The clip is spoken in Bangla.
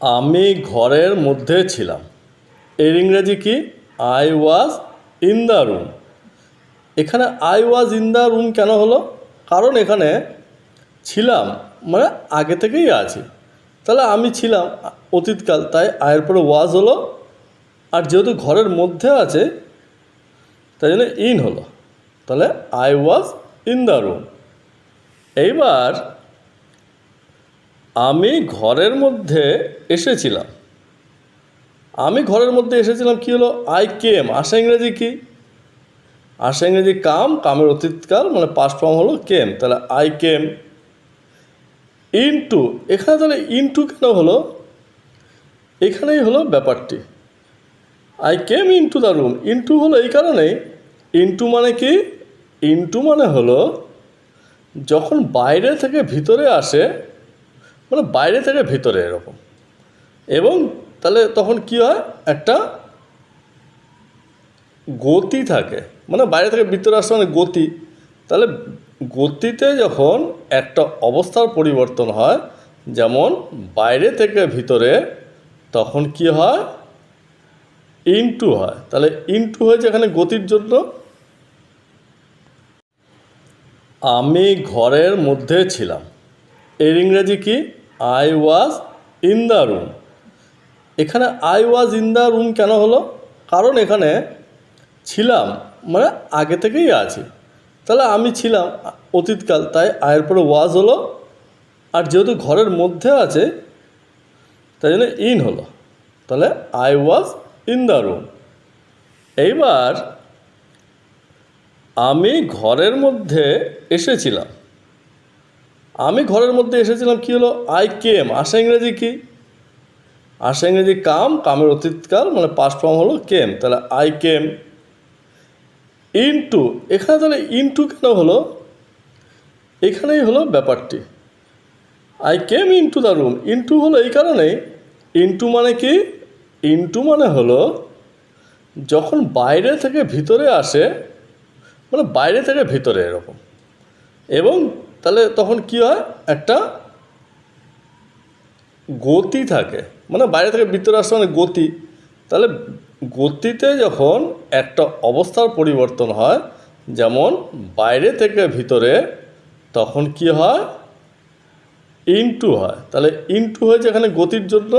আমি ঘরের মধ্যে ছিলাম। এর ইংরেজি কি? I was in the room. এখানে I was in the room কেন হলো? কারণ এখানে ছিলাম মানে আগে থেকেই আছে। তাহলে আমি ছিলাম অতীতকাল, তাই আয়ের পরে ওয়াজ হলো। আর যেহেতু ঘরের মধ্যে আছে তাই জন্য ইন হলো। তাহলে I was in the room. এইবার আমি ঘরের মধ্যে এসেছিলাম। আমি ঘরের মধ্যে এসেছিলাম কি হলো? I came. আসা ইংরেজি কি? আসা ইংরেজি কাম। কামের অতীতকাল মানে পাস্ট ফর্ম হলো কেম। তাহলে আই কেম ইনটু। এখানে তাহলে ইনটু কেন হলো? এখানেই হলো ব্যাপারটি। I came into the room. Into হলো এই কারণেই। ইনটু মানে কি? ইনটু মানে হলো যখন বাইরে থেকে ভিতরে আসে, মানে বাইরে থেকে ভিতরে এরকম। এবং তাহলে তখন কি হয়? একটা গতি থাকে, মানে বাইরে থেকে ভিতরে আসা মানে গতি। তাহলে গতিতে যখন একটা অবস্থার পরিবর্তন হয়, যেমন বাইরে থেকে ভিতরে, তখন কি হয়? ইনটু হয়। তাহলে ইনটু হয়েছে এখানে গতির জন্য। আমি ঘরের মধ্যে ছিলাম। এর ইংরেজি কি? I was in the room. এখানে I was in the room কেন হলো? কারণ এখানে ছিলাম মানে আগে থেকেই আছে। তাহলে আমি ছিলাম অতীতকাল, তাই আয়ের পরে ওয়াজ হলো। আর যেহেতু ঘরের মধ্যে আছে তাই জন্য ইন হলো। তাহলে I was in the room. এইবার আমি ঘরের মধ্যে এসেছিলাম। আমি ঘরের মধ্যে এসেছিলাম কি হলো? I came. আসা ইংরেজি কি? আসা ইংরেজি কাম। কামের অতীতকাল মানে পাস্ট ফর্ম হলো কেম। তাহলে আই কেম ইনটু। এখানে তাহলে ইনটু কেন হলো? এখানেই হলো ব্যাপারটি। I came into the room. Into হলো এই কারণেই। ইনটু মানে কি? ইনটু মানে হলো যখন বাইরে থেকে ভিতরে আসে, মানে বাইরে থেকে ভিতরে এরকম। এবং তাহলে তখন কি হয়? একটা গতি থাকে, মানে বাইরে থেকে ভিতরে আসা মানে গতি। তাহলে গতিতে যখন একটা অবস্থার পরিবর্তন হয়, যেমন বাইরে থেকে ভিতরে, তখন কি হয়? ইনটু হয়। তাহলে ইনটু হয়েছে এখানে গতির জন্য।